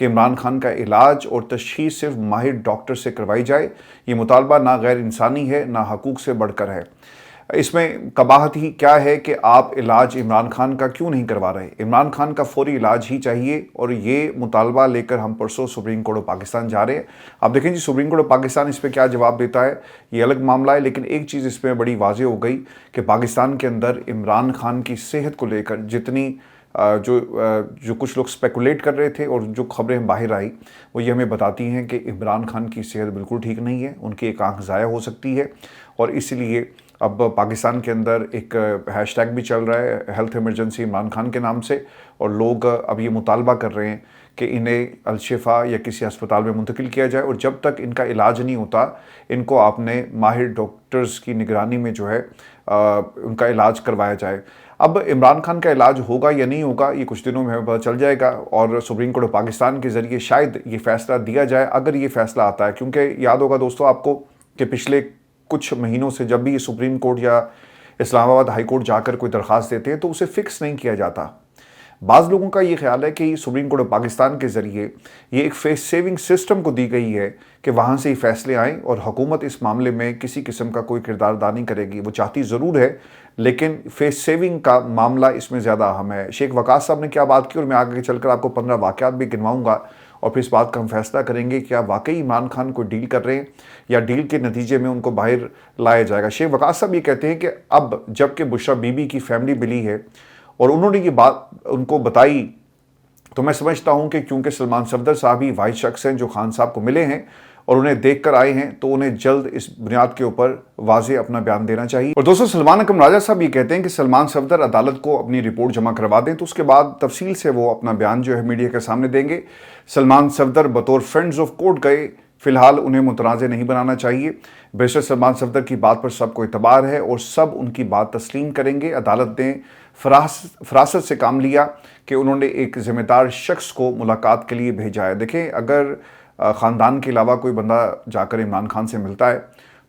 کہ عمران خان کا علاج اور تشخیص صرف ماہر ڈاکٹر سے کروائی جائے۔ یہ مطالبہ نہ غیر انسانی ہے نہ حقوق سے بڑھ کر ہے۔ اس میں قباحت ہی کیا ہے کہ آپ علاج عمران خان کا کیوں نہیں کروا رہے؟ عمران خان کا فوری علاج ہی چاہیے، اور یہ مطالبہ لے کر ہم پرسوں سپریم کورٹ آف پاکستان جا رہے ہیں۔ آپ دیکھیں جی سپریم کورٹ آف پاکستان اس پہ کیا جواب دیتا ہے، یہ الگ معاملہ ہے، لیکن ایک چیز اس میں بڑی واضح ہو گئی کہ پاکستان کے اندر عمران خان کی صحت کو لے کر جتنی جو کچھ لوگ سپیکولیٹ کر رہے تھے اور جو خبریں باہر آئی وہ یہ ہمیں بتاتی ہیں کہ عمران خان کی صحت بالکل ٹھیک نہیں ہے، ان کی ایک آنکھ ضائع ہو سکتی ہے، اور اس لیے اب پاکستان کے اندر ایک ہیش ٹیگ بھی چل رہا ہے ہیلتھ ایمرجنسی عمران خان کے نام سے، اور لوگ اب یہ مطالبہ کر رہے ہیں کہ انہیں الشفا یا کسی ہسپتال میں منتقل کیا جائے، اور جب تک ان کا علاج نہیں ہوتا ان کو اپنے ماہر ڈاکٹرز کی نگرانی میں جو ہے ان کا علاج کروایا جائے۔ اب عمران خان کا علاج ہوگا یا نہیں ہوگا یہ کچھ دنوں میں ہمیں پتہ چل جائے گا، اور سپریم کورٹ آف پاکستان کے ذریعے شاید یہ فیصلہ دیا جائے اگر یہ فیصلہ آتا ہے، کیونکہ یاد ہوگا دوستو آپ کو کہ پچھلے کچھ مہینوں سے جب بھی سپریم کورٹ یا اسلام آباد ہائی کورٹ جا کر کوئی درخواست دیتے ہیں تو اسے فکس نہیں کیا جاتا۔ بعض لوگوں کا یہ خیال ہے کہ سپریم کورٹ آف پاکستان کے ذریعے یہ ایک فیس سیونگ سسٹم کو دی گئی ہے کہ وہاں سے ہی فیصلے آئیں، اور حکومت اس معاملے میں کسی قسم کا کوئی کردار ادا نہیں کرے گی۔ وہ چاہتی ضرور ہے لیکن فیس سیونگ کا معاملہ اس میں زیادہ اہم ہے۔ شیخ وقاص صاحب نے کیا بات کی، اور میں آگے چل کر آپ کو 15 واقعات بھی گنواؤں گا، اور پھر اس بات کا ہم فیصلہ کریں گے کہ کیا واقعی عمران خان کو ڈیل کر رہے ہیں یا ڈیل کے نتیجے میں ان کو باہر لایا جائے گا۔ شیخ وقاص صاحب یہ کہتے ہیں کہ اب جب کہ بشرا بی بی کی فیملی ملی ہے اور انہوں نے یہ بات ان کو بتائی، تو میں سمجھتا ہوں کہ کیونکہ سلمان صفدر صاحب ہی واحد شخص ہیں جو خان صاحب کو ملے ہیں اور انہیں دیکھ کر آئے ہیں، تو انہیں جلد اس بنیاد کے اوپر واضح اپنا بیان دینا چاہیے۔ اور دوستو سلمان اکرم راجہ صاحب یہ کہتے ہیں کہ سلمان صفدر عدالت کو اپنی رپورٹ جمع کروا دیں تو اس کے بعد تفصیل سے وہ اپنا بیان جو ہے میڈیا کے سامنے دیں گے۔ سلمان صفدر بطور فرینڈز آف کورٹ گئے، فی الحال انہیں متنازع نہیں بنانا چاہیے۔ بیشتر سلمان صفدر کی بات پر سب کو اعتبار ہے اور سب ان کی بات تسلیم کریں گے۔ عدالت نے فراست سے کام لیا کہ انہوں نے ایک ذمہ دار شخص کو ملاقات کے لیے بھیجا ہے۔ دیکھیں اگر خاندان کے علاوہ کوئی بندہ جا کر عمران خان سے ملتا ہے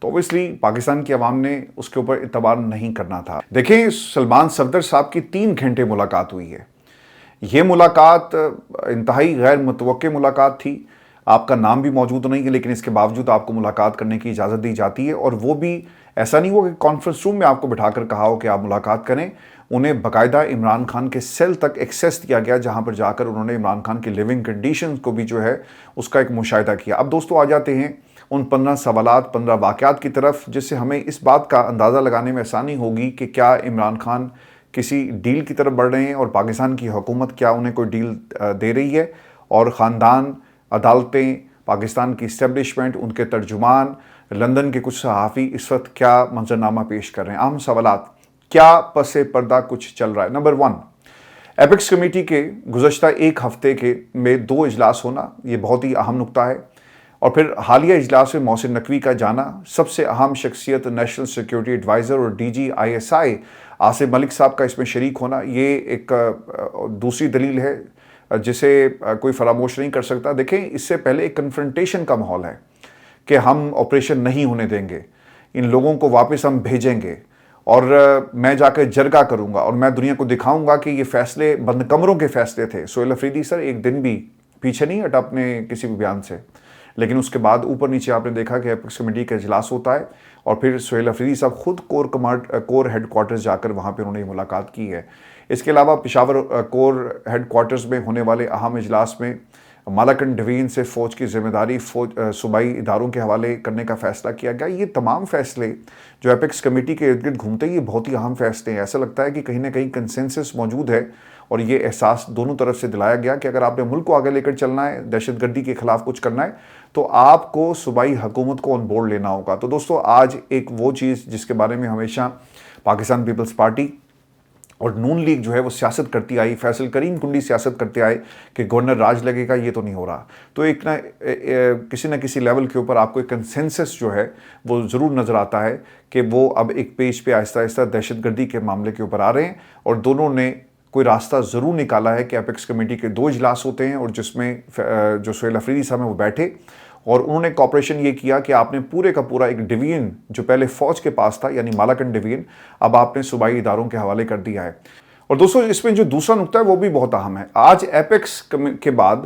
تو اوبیسلی پاکستان کی عوام نے اس کے اوپر اعتبار نہیں کرنا تھا۔ دیکھیں سلمان صفدر صاحب کی 3 گھنٹے ملاقات ہوئی ہے۔ یہ ملاقات انتہائی غیر متوقع ملاقات تھی، آپ کا نام بھی موجود نہیں ہے لیکن اس کے باوجود آپ کو ملاقات کرنے کی اجازت دی جاتی ہے، اور وہ بھی ایسا نہیں ہوا کہ کانفرنس روم میں آپ کو بٹھا کر کہا ہو کہ آپ ملاقات کریں، انہیں باقاعدہ عمران خان کے سیل تک ایکسیس دیا گیا جہاں پر جا کر انہوں نے عمران خان کی لیونگ کنڈیشنز کو بھی جو ہے اس کا ایک مشاہدہ کیا۔ اب دوستو آ جاتے ہیں ان 15 سوالات 15 واقعات کی طرف جس سے ہمیں اس بات کا اندازہ لگانے میں آسانی ہوگی کہ کیا عمران خان کسی ڈیل کی طرف بڑھ رہے ہیں اور پاکستان کی حکومت کیا انہیں کوئی ڈیل دے رہی ہے، اور خاندان، عدالتیں، پاکستان کی اسٹیبلشمنٹ، ان کے ترجمان، لندن کے کچھ صحافی اس وقت کیا منظرنامہ پیش کر رہے ہیں۔ اہم سوالات، کیا پس پردہ کچھ چل رہا ہے؟ نمبر 1، ایپیکس کمیٹی کے گزشتہ ایک ہفتے میں 2 اجلاس ہونا، یہ بہت ہی اہم نکتہ ہے، اور پھر حالیہ اجلاس میں محسن نقوی کا جانا، سب سے اہم شخصیت نیشنل سیکیورٹی ایڈوائزر اور ڈی جی ISI آصف ملک صاحب کا اس میں شریک ہونا، یہ ایک دوسری دلیل ہے جسے کوئی فراموش نہیں کر سکتا۔ دیکھیں اس سے پہلے ایک کنفرنٹیشن کا ماحول ہے کہ ہم آپریشن نہیں ہونے دیں گے، ان لوگوں کو واپس ہم بھیجیں گے، اور میں جا کے جرگہ کروں گا اور میں دنیا کو دکھاؤں گا کہ یہ فیصلے بند کمروں کے فیصلے تھے۔ سہیل افریدی سر ایک دن بھی پیچھے نہیں ہٹا اپنے کسی بھی بیان سے، لیکن اس کے بعد اوپر نیچے آپ نے دیکھا کہ ایپیکس کمیٹی کا اجلاس ہوتا ہے اور پھر سہیل افریدی صاحب خود کور ہیڈ کوارٹرز جا کر وہاں پہ انہوں نے ملاقات کی ہے۔ اس کے علاوہ پشاور کور ہیڈ کوارٹرز میں ہونے والے اہم اجلاس میں مالاکنڈ ڈویژن سے فوج کی ذمہ داری صوبائی اداروں کے حوالے کرنے کا فیصلہ کیا گیا۔ یہ تمام فیصلے جو ایپیکس کمیٹی کے ارد گرد گھومتے ہیں یہ بہت ہی اہم فیصلے ہیں۔ ایسا لگتا ہے کہ کہیں نہ کہیں کنسنسس موجود ہے، اور یہ احساس دونوں طرف سے دلایا گیا کہ اگر آپ نے ملک کو آگے لے کر چلنا ہے، دہشت گردی کے خلاف کچھ کرنا ہے، تو آپ کو صوبائی حکومت کو آن بورڈ لینا ہوگا۔ تو دوستو آج ایک وہ چیز جس کے بارے میں ہمیشہ پاکستان پیپلز پارٹی اور نون لیگ جو ہے وہ سیاست کرتی آئی، فیصل کریم کنڈی سیاست کرتے آئے کہ گورنر راج لگے گا، یہ تو نہیں ہو رہا۔ تو ایک کسی نہ کسی لیول کے اوپر آپ کو ایک کنسنسس جو ہے وہ ضرور نظر آتا ہے کہ وہ اب ایک پیج پہ آہستہ آہستہ دہشت گردی کے معاملے کے اوپر آ رہے ہیں، اور دونوں نے کوئی راستہ ضرور نکالا ہے کہ ایپیکس کمیٹی کے 2 اجلاس ہوتے ہیں، اور جس میں جو سہیل افریدی صاحب ہیں وہ بیٹھے اور انہوں نے کوآپریشن یہ کیا کہ آپ نے پورے کا پورا ایک ڈویژن جو پہلے فوج کے پاس تھا یعنی مالاکنڈ ڈویژن، اب آپ نے صوبائی اداروں کے حوالے کر دیا ہے۔ اور دوستو اس میں جو دوسرا نقطہ ہے وہ بھی بہت اہم ہے۔ آج ایپیکس کے بعد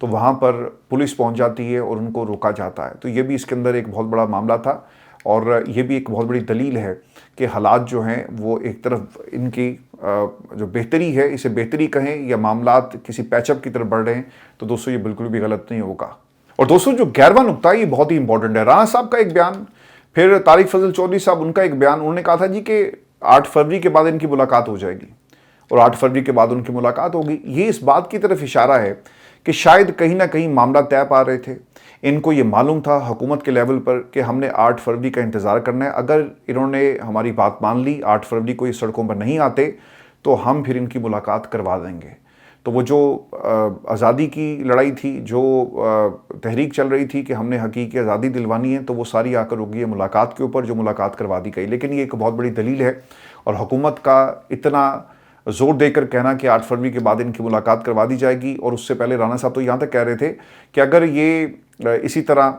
تو وہاں پر پولیس پہنچ جاتی ہے اور ان کو روکا جاتا ہے. تو یہ بھی اس کے اندر ایک بہت بڑا معاملہ تھا اور یہ بھی ایک بہت بڑی دلیل ہے کہ حالات جو ہیں وہ ایک طرف ان کی جو بہتری ہے، اسے بہتری کہیں یا معاملات کسی پیچ اپ کی طرف بڑھ رہے ہیں، تو دوستو یہ بالکل بھی غلط نہیں ہوگا. اور دوستو جو 11واں نقطہ یہ بہت ہی امپورٹنٹ ہے. رانا صاحب کا ایک بیان، پھر طارق فضل چودھری صاحب ان کا ایک بیان. انہوں نے کہا تھا جی کہ 8 فروری کے بعد ان کی ملاقات ہو جائے گی اور 8 فروری کے بعد ان کی ملاقات ہوگی. یہ اس بات کی طرف اشارہ ہے کہ شاید کہیں نہ کہیں معاملہ طے پا رہے تھے. ان کو یہ معلوم تھا حکومت کے لیول پر کہ ہم نے 8 فروری کا انتظار کرنا ہے. اگر انہوں نے ہماری بات مان لی، 8 فروری کو یہ سڑکوں پر نہیں آتے تو ہم پھر ان کی ملاقات کروا دیں گے. تو وہ جو آزادی کی لڑائی تھی، جو تحریک چل رہی تھی کہ ہم نے حقیقی آزادی دلوانی ہے، تو وہ ساری آ کر رکی ہے ملاقات کے اوپر، جو ملاقات کروا دی گئی. لیکن یہ ایک بہت بڑی دلیل ہے اور حکومت کا اتنا زور دے کر کہنا کہ 8 فروری کے بعد ان کی ملاقات کروا دی جائے گی. اور اس سے پہلے رانا صاحب تو یہاں تک کہہ رہے تھے کہ اگر یہ اسی طرح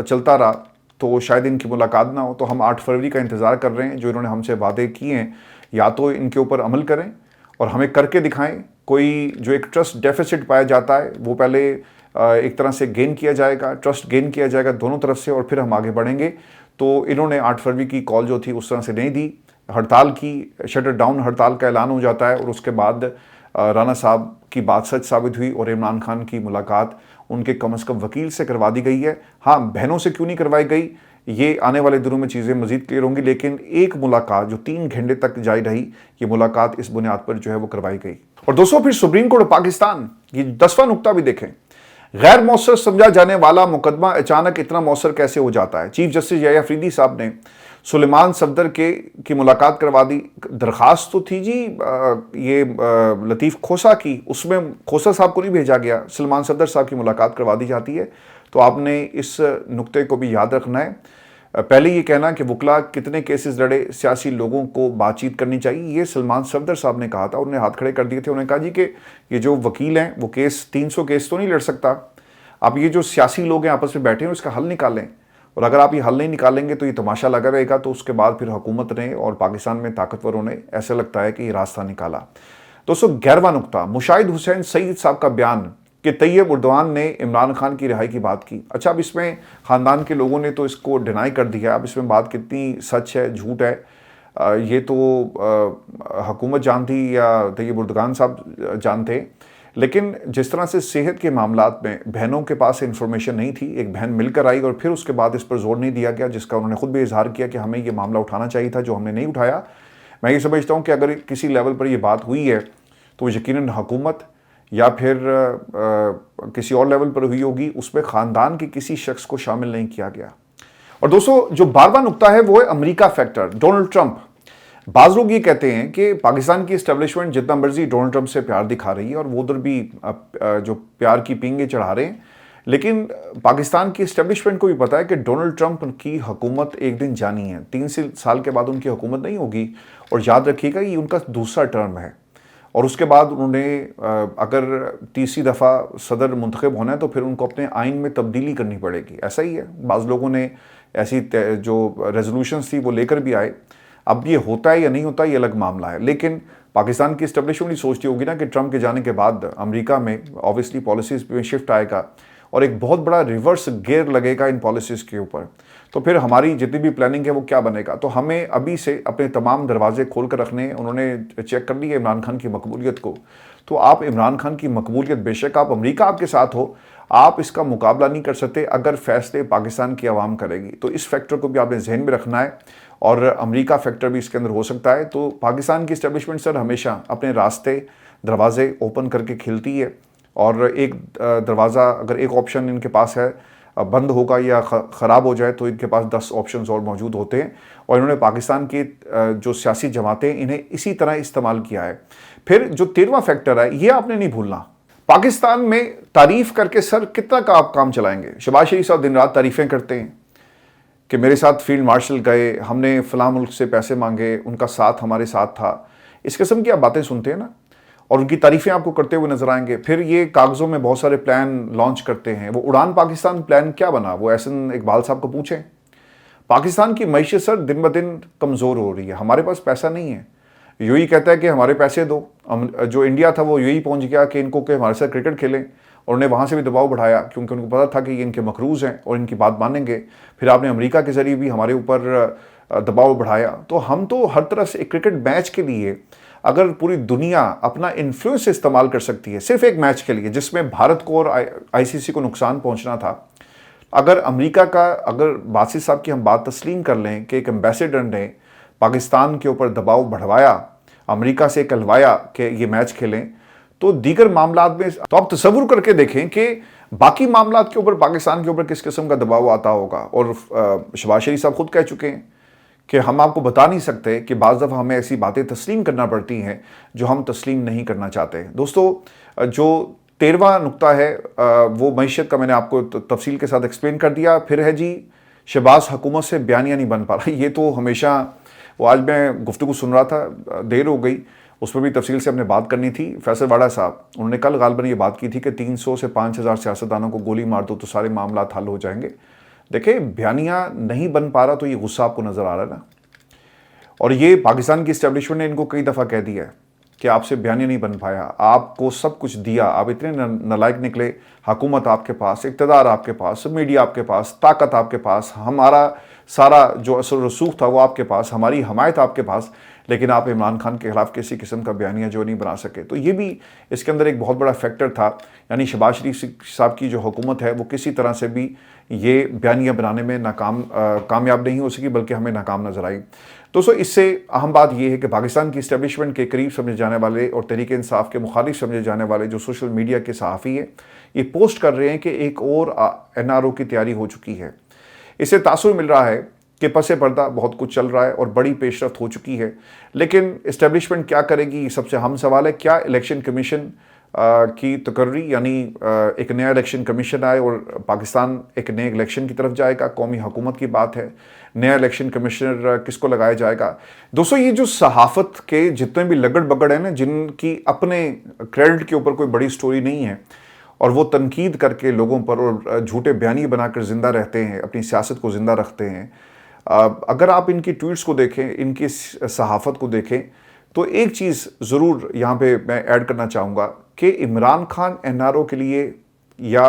چلتا رہا تو شاید ان کی ملاقات نہ ہو. تو ہم 8 فروری کا انتظار کر رہے ہیں. جو انہوں نے ہم سے وعدے کیے ہیں یا تو ان کے اوپر عمل کریں اور ہمیں کر کے دکھائیں. کوئی جو ایک ٹرسٹ ڈیفیسٹ پایا جاتا ہے وہ پہلے ایک طرح سے گین کیا جائے گا، ٹرسٹ گین کیا جائے گا دونوں طرف سے، اور پھر ہم آگے بڑھیں گے. تو انہوں نے 8 فروری کی کال جو تھی اس طرح سے نہیں دی. ہڑتال کی، شٹر ڈاؤن ہڑتال کا اعلان ہو جاتا ہے اور اس کے بعد رانا صاحب کی بات سچ ثابت ہوئی اور عمران خان کی ملاقات ان کے کم از کم وکیل سے کروا دی گئی ہے. ہاں، بہنوں سے کیوں نہیں کروائی گئی یہ آنے والے دنوں میں چیزیں مزید کلیئر ہوں گی، لیکن ایک ملاقات جو 3 گھنٹے تک جاری رہی، یہ ملاقات اس بنیاد پر جو ہے وہ کروائی گئی. اور دوستوں پھر سپریم کورٹ پاکستان، یہ 10واں نقطہ بھی دیکھیں. غیر مؤثر سمجھا جانے والا مقدمہ اچانک اتنا مؤثر کیسے ہو جاتا ہے؟ چیف جسٹس یحییٰ فریدی صاحب نے سلیمان صفدر کی ملاقات کروا دی. درخواست تو تھی جی یہ لطیف کھوسہ کی، اس میں کھوسہ صاحب کو نہیں بھیجا گیا، سلیمان صفدر صاحب کی ملاقات کروا دی جاتی ہے. تو آپ نے اس نقطے کو بھی یاد رکھنا ہے. پہلے یہ کہنا کہ وکلا کتنے کیسز لڑے، سیاسی لوگوں کو بات چیت کرنی چاہیے، یہ سلیمان صفدر صاحب نے کہا تھا. انہوں نے ہاتھ کھڑے کر دیے تھے. انہوں نے کہا جی کہ یہ جو وکیل ہیں وہ 300 کیس تو نہیں لڑ سکتا. اب یہ جو سیاسی لوگ ہیں آپس میں بیٹھے ہیں اس کا حل نکالیں، اور اگر آپ یہ حل نہیں نکالیں گے تو یہ تماشا لگا رہے گا. تو اس کے بعد پھر حکومت نے اور پاکستان میں طاقتوروں نے ایسا لگتا ہے کہ یہ راستہ نکالا. دوستو 11واں نقطہ، مشاہد حسین سعید صاحب کا بیان کہ طیب اردوان نے عمران خان کی رہائی کی بات کی. اچھا، اب اس میں خاندان کے لوگوں نے تو اس کو ڈینائی کر دیا. اب اس میں بات کتنی سچ ہے جھوٹ ہے یہ تو حکومت جانتی یا طیب اردوان صاحب جانتے. لیکن جس طرح سے صحت کے معاملات میں بہنوں کے پاس انفارمیشن نہیں تھی، ایک بہن مل کر آئی اور پھر اس کے بعد اس پر زور نہیں دیا گیا، جس کا انہوں نے خود بھی اظہار کیا کہ ہمیں یہ معاملہ اٹھانا چاہیے تھا جو ہم نے نہیں اٹھایا. میں یہ سمجھتا ہوں کہ اگر کسی لیول پر یہ بات ہوئی ہے تو یقیناً حکومت یا پھر کسی اور لیول پر ہوئی ہوگی، اس میں خاندان کے کسی شخص کو شامل نہیں کیا گیا. اور دوستو جو 12واں نقطہ ہے وہ ہے امریکہ فیکٹر، ڈونلڈ ٹرمپ. بعض لوگ یہ کہتے ہیں کہ پاکستان کی اسٹیبلشمنٹ جتنا مرضی ڈونلڈ ٹرمپ سے پیار دکھا رہی ہے اور وہ ادھر بھی جو پیار کی پینگیں چڑھا رہے ہیں، لیکن پاکستان کی اسٹیبلشمنٹ کو بھی پتا ہے کہ ڈونلڈ ٹرمپ کی حکومت ایک دن جانی ہے. 3 سال کے بعد ان کی حکومت نہیں ہوگی. اور یاد رکھیے گا یہ ان کا دوسرا ٹرم ہے اور اس کے بعد انہوں نے اگر تیسری دفعہ صدر منتخب ہونا ہے تو پھر ان کو اپنے آئین میں تبدیلی کرنی پڑے گی. ایسا ہی ہے، بعض لوگوں نے ایسی جو ریزولوشنز تھی وہ لے کر بھی آئے. اب یہ ہوتا ہے یا نہیں ہوتا یہ الگ معاملہ ہے، لیکن پاکستان کی اسٹیبلشمنٹ ہی سوچتی ہوگی نا کہ ٹرمپ کے جانے کے بعد امریکہ میں آبویسلی پالیسیز میں شفٹ آئے گا اور ایک بہت بڑا ریورس گیئر لگے گا ان پالیسیز کے اوپر. تو پھر ہماری جتنی بھی پلاننگ ہے وہ کیا بنے گا. تو ہمیں ابھی سے اپنے تمام دروازے کھول کر رکھنے ہیں. انہوں نے چیک کر لی ہے عمران خان کی مقبولیت کو. تو آپ عمران خان کی مقبولیت، بے شک آپ امریکہ آپ کے ساتھ ہو، آپ اس کا مقابلہ نہیں کر سکتے اگر فیصلے پاکستان کی عوام کرے گی. تو اس فیکٹر کو بھی آپ نے ذہن میں رکھنا ہے اور امریکہ فیکٹر بھی اس کے اندر ہو سکتا ہے. تو پاکستان کی اسٹیبلشمنٹ سر ہمیشہ اپنے راستے دروازے اوپن کر کے کھلتی ہے اور ایک دروازہ اگر ایک آپشن ان کے پاس ہے بند ہوگا یا خراب ہو جائے تو ان کے پاس 10 آپشنز اور موجود ہوتے ہیں. اور انہوں نے پاکستان کی جو سیاسی جماعتیں انہیں اسی طرح استعمال کیا ہے. پھر جو 13واں فیکٹر ہے یہ آپ نے نہیں بھولنا. پاکستان میں تعریف کر کے سر کتنا کا آپ کام چلائیں گے؟ شہباز شریف صاحب دن رات تعریفیں کرتے ہیں کہ میرے ساتھ فیلڈ مارشل گئے، ہم نے فلاں ملک سے پیسے مانگے، ان کا ساتھ ہمارے ساتھ تھا. اس قسم کی آپ باتیں سنتے ہیں نا اور ان کی تعریفیں آپ کو کرتے ہوئے نظر آئیں گے. پھر یہ کاغذوں میں بہت سارے پلان لانچ کرتے ہیں. وہ اڑان پاکستان پلان کیا بنا وہ احسن اقبال صاحب کو پوچھیں. پاکستان کی معیشت سر دن بدن کمزور ہو رہی ہے. ہمارے پاس پیسہ نہیں ہے. یو ہی کہتا ہے کہ ہمارے پیسے دو. جو انڈیا تھا وہ یو ہی پہنچ گیا کہ ان کو کہ ہمارے ساتھ کرکٹ کھیلیں اور انہیں وہاں سے بھی دباؤ بڑھایا کیونکہ ان کو پتا تھا کہ یہ ان کے مقروض ہیں اور ان کی بات مانیں گے. پھر آپ نے امریکہ کے ذریعے بھی ہمارے اوپر دباؤ بڑھایا. تو ہم تو ہر طرح سے ایک کرکٹ میچ کے لیے اگر پوری دنیا اپنا انفلوئنس استعمال کر سکتی ہے صرف ایک میچ کے لیے جس میں بھارت کو اور آئی سی سی کو نقصان پہنچنا تھا, اگر امریکہ کا, اگر باسط صاحب کی ہم بات تسلیم کر لیں کہ ایک ایمبیسیڈر نے پاکستان کے اوپر دباؤ بڑھوایا, امریکہ سے کہلوایا کہ یہ میچ کھیلیں, تو دیگر معاملات میں تو آپ تصور کر کے دیکھیں کہ باقی معاملات کے اوپر پاکستان کے اوپر کس قسم کا دباؤ آتا ہوگا. اور شہباز شریف صاحب خود کہہ چکے ہیں کہ ہم آپ کو بتا نہیں سکتے کہ بعض دفعہ ہمیں ایسی باتیں تسلیم کرنا پڑتی ہیں جو ہم تسلیم نہیں کرنا چاہتے. دوستو, جو 13واں نقطہ ہے وہ معیشت کا میں نے آپ کو تفصیل کے ساتھ ایکسپلین کر دیا. پھر ہے جی شہباز حکومت سے بیانیہ نہیں بن پا رہا. یہ تو ہمیشہ, وہ آج میں گفتگو سن رہا تھا, دیر ہو گئی, اس پہ بھی تفصیل سے ہم نے بات کرنی تھی. فیصل واڑا صاحب انہوں نے کل غالباً یہ بات کی تھی کہ 300 سے 5000 سیاستدانوں کو گولی مار دو تو سارے معاملات حل ہو جائیں گے. دیکھیں, بیانیہ نہیں بن پا رہا تو یہ غصہ آپ کو نظر آ رہا ہے نا. اور یہ پاکستان کی اسٹیبلشمنٹ نے ان کو کئی دفعہ کہہ دیا ہے کہ آپ سے بیانیہ نہیں بن پایا, آپ کو سب کچھ دیا, آپ اتنے نالائق نکلے, حکومت آپ کے پاس, اقتدار آپ کے پاس, میڈیا آپ کے پاس, طاقت آپ کے پاس, ہمارا سارا جو اثر و رسوخ تھا وہ آپ کے پاس, ہماری حمایت آپ کے پاس, لیکن آپ عمران خان کے خلاف کسی قسم کا بیانیہ جو نہیں بنا سکے. تو یہ بھی اس کے اندر ایک بہت بڑا فیکٹر تھا. یعنی شہباز شریف صاحب کی جو حکومت ہے وہ کسی طرح سے بھی یہ بیانیہ بنانے میں کامیاب نہیں ہو سکی, بلکہ ہمیں ناکام نظر آئی. دوستو, اس سے اہم بات یہ ہے کہ پاکستان کی اسٹیبلشمنٹ کے قریب سمجھے جانے والے اور تحریک انصاف کے مخالف سمجھے جانے والے جو سوشل میڈیا کے صحافی ہیں, یہ پوسٹ کر رہے ہیں کہ ایک اور NRO کی تیاری ہو چکی ہے. اس سے تاثر مل رہا ہے کہ پس پردہ بہت کچھ چل رہا ہے اور بڑی پیش رفت ہو چکی ہے. لیکن اسٹیبلشمنٹ کیا کرے گی, یہ سب سے اہم سوال ہے. کیا الیکشن کمیشن کی تقرری, یعنی ایک نیا الیکشن کمیشن آئے اور پاکستان ایک نئے الیکشن کی طرف جائے گا؟ قومی حکومت کی بات ہے, نیا الیکشن کمیشنر کس کو لگایا جائے گا؟ دوستو, یہ جو صحافت کے جتنے بھی لگڑ بگڑ ہیں نا, جن کی اپنے کریڈٹ کے اوپر کوئی بڑی سٹوری نہیں ہے اور وہ تنقید کر کے لوگوں پر اور جھوٹے بیانی بنا کر زندہ رہتے ہیں, اپنی سیاست کو زندہ رکھتے ہیں, اگر آپ ان کی ٹویٹس کو دیکھیں, ان کی صحافت کو دیکھیں, تو ایک چیز ضرور یہاں پہ میں ایڈ کرنا چاہوں گا کہ عمران خان NRO کے لیے یا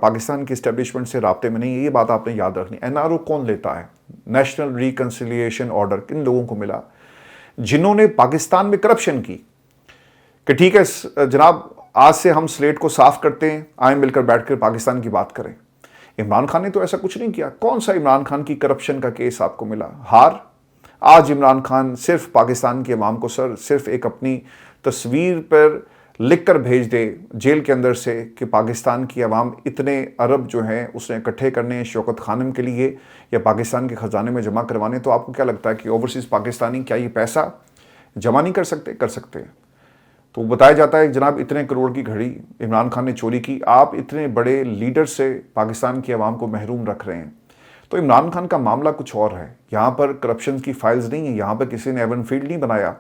پاکستان کی اسٹیبلشمنٹ سے رابطے میں نہیں ہے. یہ بات آپ نے یاد رکھنی. NRO کون لیتا ہے؟ نیشنل ریکنسیلیشن آرڈر کن لوگوں کو ملا؟ جنہوں نے پاکستان میں کرپشن کی, کہ ٹھیک ہے جناب آج سے ہم سلیٹ کو صاف کرتے ہیں, آئیں مل کر بیٹھ کر پاکستان کی بات کریں. عمران خان نے تو ایسا کچھ نہیں کیا. کون سا عمران خان کی کرپشن کا کیس آپ کو ملا؟ ہار. آج عمران خان صرف پاکستان کے عوام کو صرف ایک اپنی تصویر پر لکھ کر بھیج دے جیل کے اندر سے کہ پاکستان کی عوام اتنے ارب جو ہیں اس نے اکٹھے کرنے شوکت خانم کے لیے یا پاکستان کے خزانے میں جمع کروانے, تو آپ کو کیا لگتا ہے کہ اوورسیز پاکستانی کیا یہ پیسہ جمع نہیں کر سکتے؟ کر سکتے ہیں. تو بتایا جاتا ہے جناب اتنے کروڑ کی گھڑی عمران خان نے چوری کی. آپ اتنے بڑے لیڈر سے پاکستان کی عوام کو محروم رکھ رہے ہیں. تو عمران خان کا معاملہ کچھ اور ہے. یہاں پر کرپشن کی فائلز نہیں ہیں, یہاں پر کسی نے ایون فیلڈ نہیں بنایا.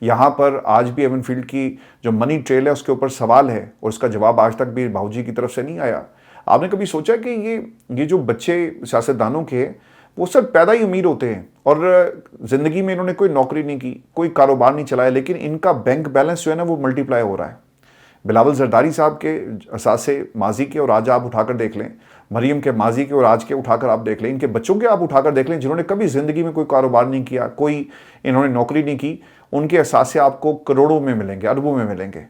یہاں پر آج بھی ایون فیلڈ کی جو منی ٹریل ہے اس کے اوپر سوال ہے اور اس کا جواب آج تک بھی بھاؤ جی کی طرف سے نہیں آیا. آپ نے کبھی سوچا کہ یہ جو بچے سیاستدانوں کے وہ سب پیدا ہی امیر ہوتے ہیں اور زندگی میں انہوں نے کوئی نوکری نہیں کی, کوئی کاروبار نہیں چلایا, لیکن ان کا بینک بیلنس جو ہے نا وہ ملٹی پلائی ہو رہا ہے. بلاول زرداری صاحب کے اثاثے ماضی کے اور آج آپ اٹھا کر دیکھ لیں, مریم کے ماضی کے اور آج کے اٹھا کر آپ دیکھ لیں, ان کے بچوں کے آپ اٹھا کر دیکھ لیں جنہوں نے کبھی زندگی میں کوئی کاروبار نہیں کیا, کوئی انہوں نے نوکری نہیں کی, ان کے اثاثے آپ کو کروڑوں میں ملیں گے, اربوں میں ملیں گے,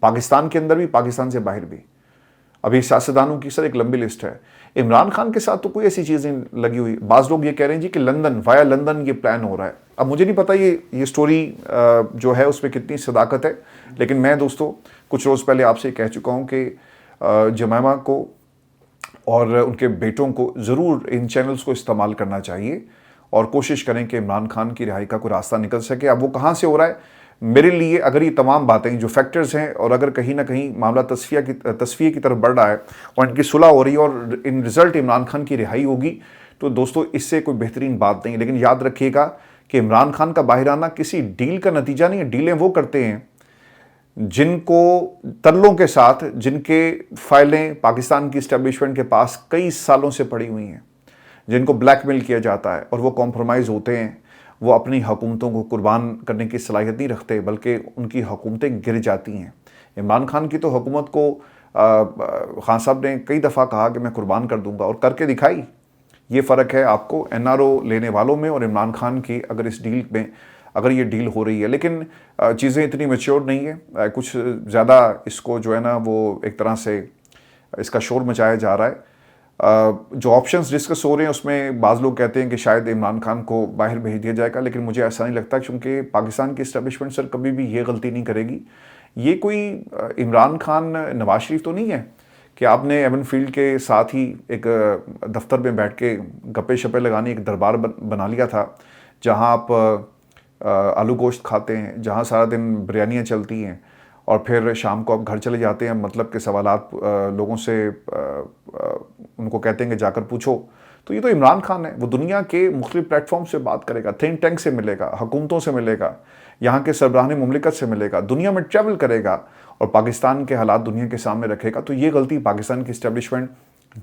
پاکستان کے اندر بھی پاکستان سے باہر بھی. ابھی سیاستدانوں کی ایک لمبی لسٹ ہے. عمران خان کے ساتھ تو کوئی ایسی چیز نہیں لگی ہوئی. بعض لوگ یہ کہہ رہے ہیں جی کہ لندن ویا لندن یہ پلان ہو رہا ہے. اب مجھے نہیں پتا یہ سٹوری جو ہے اس میں کتنی صداقت ہے, لیکن میں دوستو کچھ روز پہلے آپ سے کہہ چکا ہوں کہ جمائمہ کو اور ان کے بیٹوں کو ضرور ان چینلز کو استعمال کرنا چاہیے اور کوشش کریں کہ عمران خان کی رہائی کا کوئی راستہ نکل سکے. اب وہ کہاں سے ہو رہا ہے میرے لیے, اگر یہ تمام باتیں جو فیکٹرز ہیں اور اگر کہیں نہ کہیں معاملہ تصفیہ کی طرف بڑھ رہا ہے اور ان کی صلح ہو رہی ہے اور ان رزلٹ عمران خان کی رہائی ہوگی, تو دوستو اس سے کوئی بہترین بات نہیں. لیکن یاد رکھیے گا کہ عمران خان کا باہر آنا کسی ڈیل کا نتیجہ نہیں ہے. ڈیلیں وہ کرتے ہیں جن کو ترلوں کے ساتھ, جن کے فائلیں پاکستان کی اسٹیبلشمنٹ کے پاس کئی سالوں سے پڑی ہوئی ہیں, جن کو بلیک میل کیا جاتا ہے اور وہ کمپرومائز ہوتے ہیں. وہ اپنی حکومتوں کو قربان کرنے کی صلاحیت نہیں رکھتے, بلکہ ان کی حکومتیں گر جاتی ہیں. عمران خان کی تو حکومت کو خان صاحب نے کئی دفعہ کہا کہ میں قربان کر دوں گا، اور کر کے دکھائی۔ یہ فرق ہے آپ کو NRO لینے والوں میں اور عمران خان کی، اگر اس ڈیل میں اگر یہ ڈیل ہو رہی ہے۔ لیکن چیزیں اتنی میچور نہیں ہیں، کچھ زیادہ اس کو جو ہے نا وہ ایک طرح سے اس کا شور مچایا جا رہا ہے۔ جو آپشنز ڈسکس ہو رہے ہیں اس میں بعض لوگ کہتے ہیں کہ شاید عمران خان کو باہر بھیج دیا جائے گا، لیکن مجھے ایسا نہیں لگتا، کیونکہ پاکستان کی اسٹیبلشمنٹ سر کبھی بھی یہ غلطی نہیں کرے گی۔ یہ کوئی عمران خان نواز شریف تو نہیں ہے کہ آپ نے ایون فیلڈ کے ساتھ ہی ایک دفتر میں بیٹھ کے گپے شپے لگانے ایک دربار بنا لیا تھا، جہاں آپ آلو گوشت کھاتے ہیں، جہاں سارا دن بریانیاں چلتی ہیں، اور پھر شام کو آپ گھر چلے جاتے ہیں، مطلب کے سوالات لوگوں سے ان کو کہتے ہیں کہ جا کر پوچھو۔ تو یہ تو عمران خان ہے، وہ دنیا کے مختلف پلیٹ فارم سے بات کرے گا، تھنک ٹینک سے ملے گا، حکومتوں سے ملے گا، یہاں کے سربراہان مملکت سے ملے گا، دنیا میں ٹریول کرے گا اور پاکستان کے حالات دنیا کے سامنے رکھے گا۔ تو یہ غلطی پاکستان کی اسٹیبلشمنٹ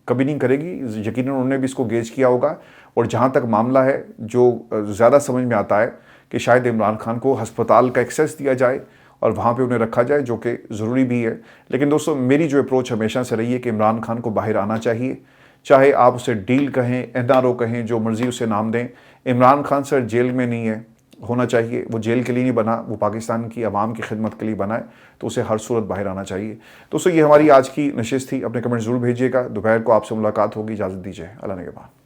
کبھی نہیں کرے گی، یقیناً انہوں نے بھی اس کو گیج کیا ہوگا۔ اور جہاں تک معاملہ ہے، جو زیادہ سمجھ میں آتا ہے کہ شاید عمران خان کو ہسپتال کا ایکسیس دیا جائے اور وہاں پہ انہیں رکھا جائے، جو کہ ضروری بھی ہے۔ لیکن دوستو، میری جو اپروچ ہمیشہ سے رہی ہے کہ عمران خان کو باہر آنا چاہیے، چاہے آپ اسے ڈیل کہیں، NRO کہیں، جو مرضی اسے نام دیں۔ عمران خان سر جیل میں نہیں ہے، ہونا چاہیے، وہ جیل کے لیے نہیں بنا، وہ پاکستان کی عوام کی خدمت کے لیے بنا ہے، تو اسے ہر صورت باہر آنا چاہیے۔ دوستو، یہ ہماری آج کی نشست تھی، اپنے کمنٹ ضرور بھیجیے گا۔ دوپہر کو آپ سے ملاقات ہوگی، اجازت دیجیے، اللہ نگہبان۔